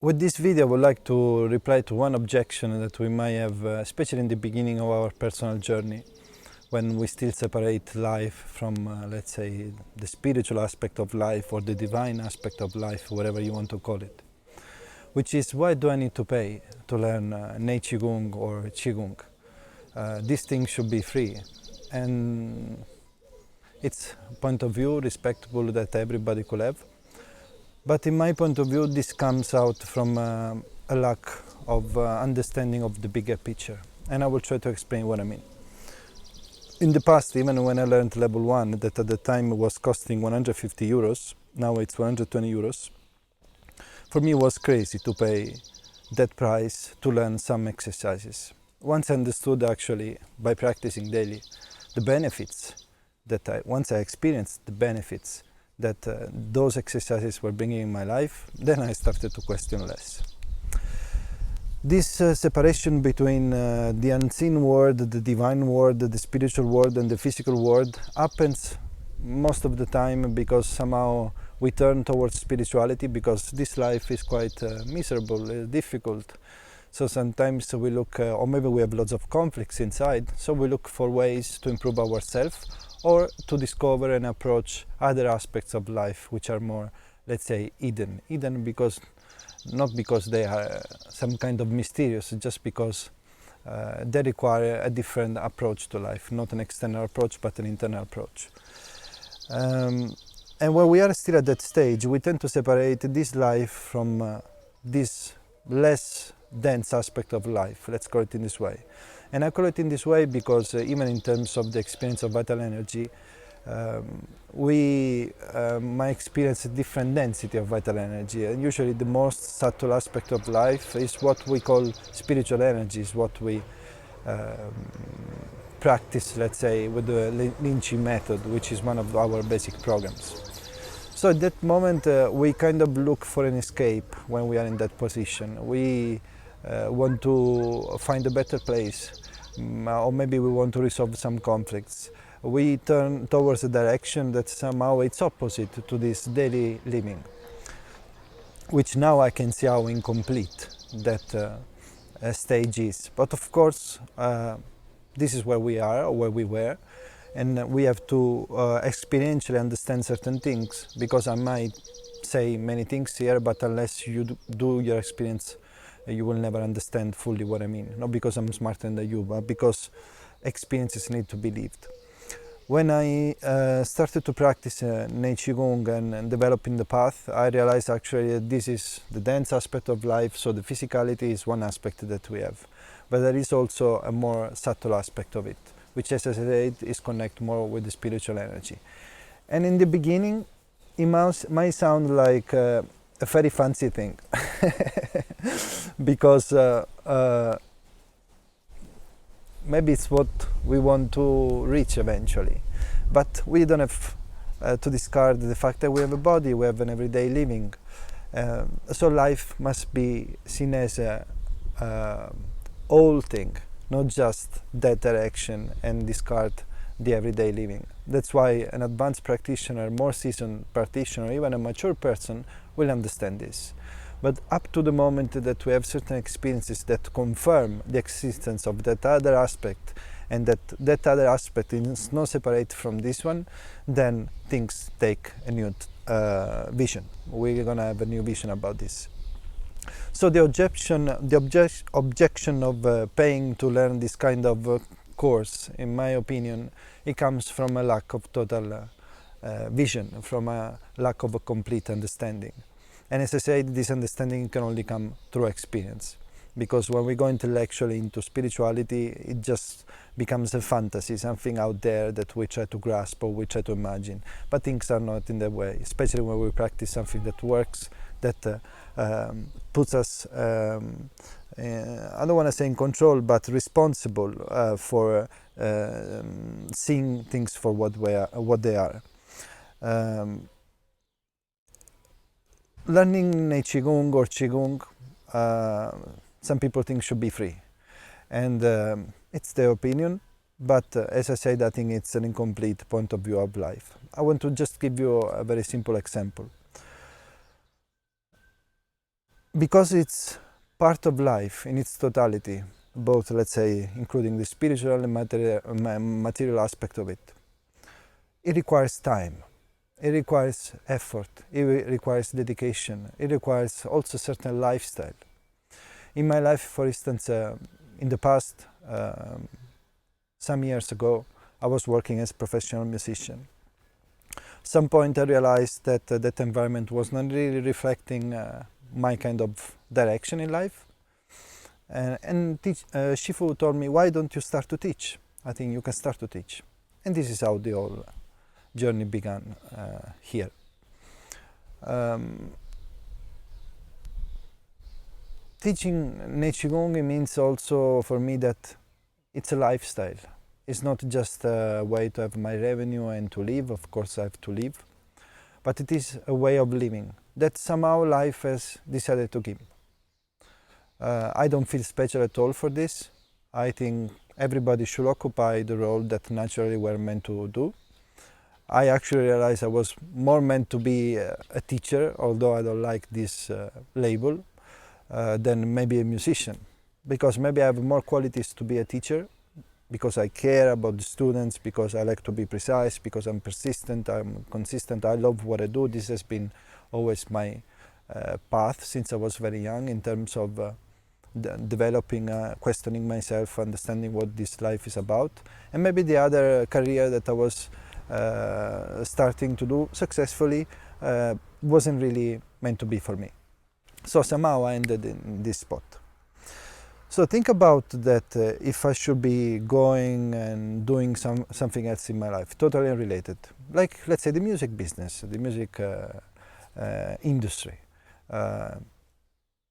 With this video, I would like to reply to one objection that we might have, especially in the beginning of our personal journey, when we still separate life from, let's say, the spiritual aspect of life or the divine aspect of life, whatever you want to call it. Which is, why do I need to pay to learn Nei Gong or Qigong? These things should be free. And it's a point of view respectable that everybody could have. But in my point of view, this comes out from a lack of understanding of the bigger picture. And I will try to explain what I mean. In the past, even when I learned level 1, that at the time was costing 150 euros, now it's 120 euros, for me it was crazy to pay that price to learn some exercises. Once I understood actually, by practicing daily, the benefits once I experienced the benefits that those exercises were bringing in my life, then I started to question less. This separation between the unseen world, the divine world, the spiritual world and the physical world happens most of the time because somehow we turn towards spirituality because this life is quite miserable, difficult. So sometimes we look, or maybe we have lots of conflicts inside, so we look for ways to improve ourselves or to discover and approach other aspects of life which are more, let's say, hidden. Hidden because, not because they are some kind of mysterious, just because they require a different approach to life, not an external approach but an internal approach. And when we are still at that stage, we tend to separate this life from this less dense aspect of life, let's call it in this way. And I call it in this way because even in terms of the experience of vital energy, we might experience a different density of vital energy. And usually the most subtle aspect of life is what we call spiritual energy, is what we practice, let's say, with the Qi method, which is one of our basic programs. So at that moment, we kind of look for an escape when we are in that position. We want to find a better place, or maybe we want to resolve some conflicts. We turn towards a direction that somehow it's opposite to this daily living, which now I can see how incomplete that stage is. But of course, this is where we are, or where we were, and we have to experientially understand certain things, because I might say many things here, but unless you do your experience, you will never understand fully what I mean. Not because I'm smarter than you, but because experiences need to be lived. When I started to practice Nei Gong and developing the path, I realized actually that this is the dense aspect of life, so the physicality is one aspect that we have. But there is also a more subtle aspect of it, which, as I said, is connect more with the spiritual energy. And in the beginning, it might sound like a very fancy thing, because maybe it's what we want to reach eventually, but we don't have to discard the fact that we have a body, we have an everyday living. So life must be seen as a whole thing, not just that direction, and discard the everyday living. That's why an advanced practitioner, more seasoned practitioner, even a mature person will understand this. But up to the moment that we have certain experiences that confirm the existence of that other aspect, and that other aspect is not separate from this one, then things take a new vision. We're gonna have a new vision about this. So the objection of paying to learn this kind of course, in my opinion, it comes from a lack of total vision, from a lack of a complete understanding. And as I said, this understanding can only come through experience, because when we go intellectually into spirituality, it just becomes a fantasy, something out there that we try to grasp or we try to imagine. But things are not in that way, especially when we practice something that works, that puts us, I don't want to say in control, but responsible for seeing things for what they are. Learning Nei Gong or Qigong, some people think should be free, and it's their opinion, but as I said, I think it's an incomplete point of view of life. I want to just give you a very simple example. because it's part of life in its totality, both, let's say, including the spiritual and material aspect of it. It requires time, it requires effort, it requires dedication, it requires also certain lifestyle. In my life, for instance, in the past, some years ago, I was working as a professional musician. Some point I realized that that environment was not really reflecting my kind of direction in life. Shifu told me, why don't you start to teach? I think you can start to teach. And this is how the whole journey began here. Teaching Nei Gong means also for me that it's a lifestyle. It's not just a way to have my revenue and to live. Of course I have to live. But it is a way of living that somehow life has decided to give. I don't feel special at all for this. I think everybody should occupy the role that naturally we're meant to do. I actually realized I was more meant to be a teacher, although I don't like this label, than maybe a musician. Because maybe I have more qualities to be a teacher, because I care about the students, because I like to be precise, because I'm persistent, I'm consistent, I love what I do. This has been always my path since I was very young in terms of developing, questioning myself, understanding what this life is about. And maybe the other career that I was starting to do successfully wasn't really meant to be for me. So somehow I ended in this spot. So think about that if I should be going and doing something else in my life, totally unrelated. Like, let's say, the music business, the music industry.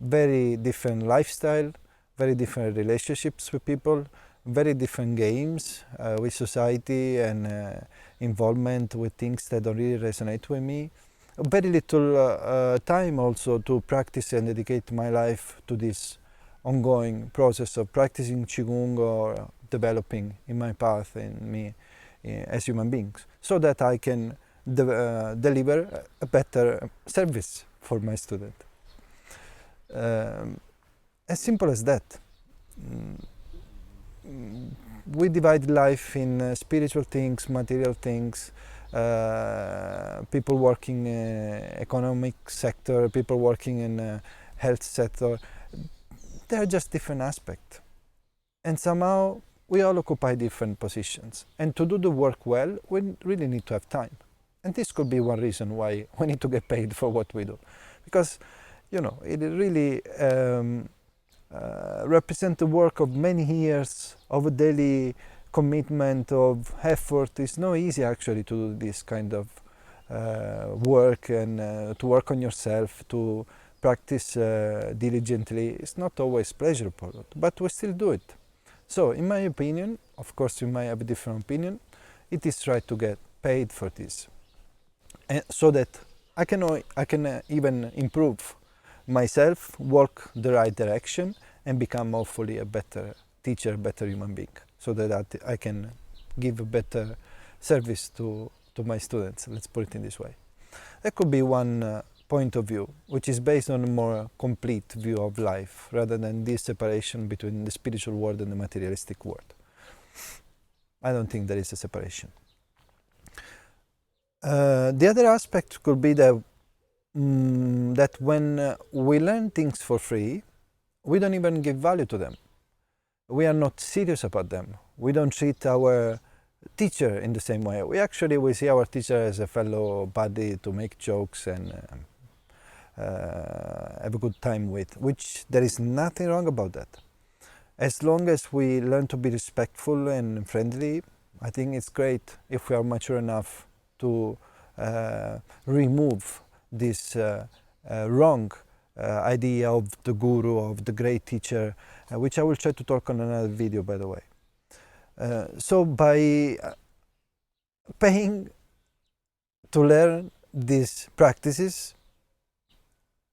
Very different lifestyle, very different relationships with people, very different games with society and involvement with things that don't really resonate with me. Very little time also to practice and dedicate my life to this ongoing process of practicing qigong or developing in my path in me as human beings, so that I can deliver a better service for my student. As simple as that. We divide life in spiritual things, material things, people working in economic sector, people working in health sector. They are just different aspects. And somehow we all occupy different positions. And to do the work well, we really need to have time. And this could be one reason why we need to get paid for what we do. Because, you know, it really represents the work of many years of a daily commitment, of effort. It's not easy actually to do this kind of work and to work on yourself, to practice diligently. It's not always pleasurable, but we still do it. So in my opinion, of course you might have a different opinion, it is right to get paid for this, and so that I can even improve myself, walk the right direction, and become hopefully a better teacher, better human being, so that I can give a better service to my students. Let's put it in this way. That could be one point of view, which is based on a more complete view of life, rather than this separation between the spiritual world and the materialistic world. I don't think there is a separation. The other aspect could be that when we learn things for free, we don't even give value to them. We are not serious about them. We don't treat our teacher in the same way. We see our teacher as a fellow buddy to make jokes and have a good time with, which there is nothing wrong about that. As long as we learn to be respectful and friendly, I think it's great if we are mature enough to remove this wrong idea of the guru, of the great teacher, which I will try to talk on another video, by the way. So by paying to learn these practices,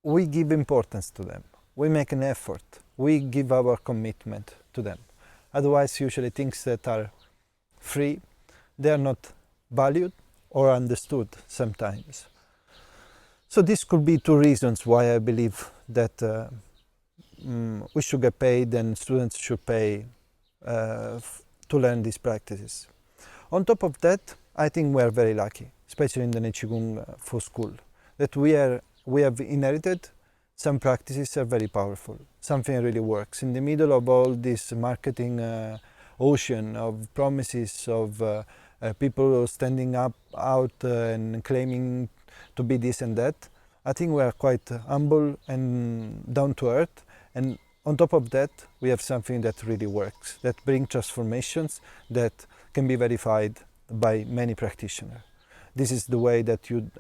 we give importance to them. We make an effort. We give our commitment to them. Otherwise, usually things that are free, they are not valued or understood sometimes. So this could be two reasons why I believe that we should get paid and students should pay to learn these practices. On top of that, I think we are very lucky, especially in the Nei Gong for school, that we have inherited some practices are very powerful. Something really works. In the middle of all this marketing ocean of promises of people standing up out and claiming to be this and that, I think we are quite humble and down to earth. And on top of that, we have something that really works, that brings transformations that can be verified by many practitioners. This is the way that you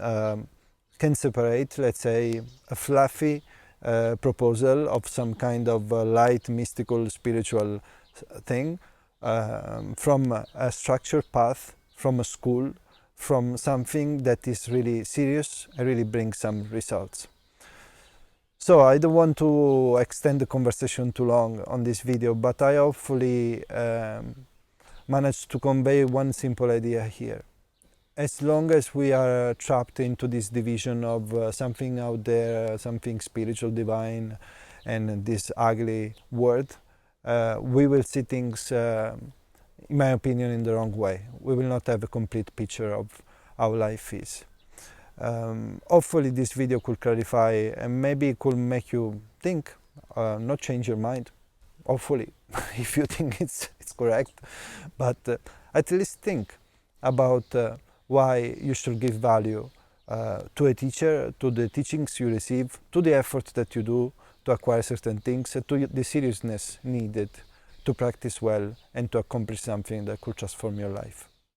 can separate, let's say, a fluffy proposal of some kind of light, mystical, spiritual thing from a structured path, from a school, from something that is really serious and really brings some results. So I don't want to extend the conversation too long on this video, but I hopefully managed to convey one simple idea here. As long as we are trapped into this division of something out there, something spiritual, divine, and this ugly word, we will see things, in my opinion, in the wrong way. We will not have a complete picture of how life is. Hopefully this video could clarify and maybe it could make you think, not change your mind, hopefully, if you think it's correct, but at least think about why you should give value to a teacher, to the teachings you receive, to the effort that you do to acquire certain things, and to the seriousness needed to practice well and to accomplish something that could transform your life.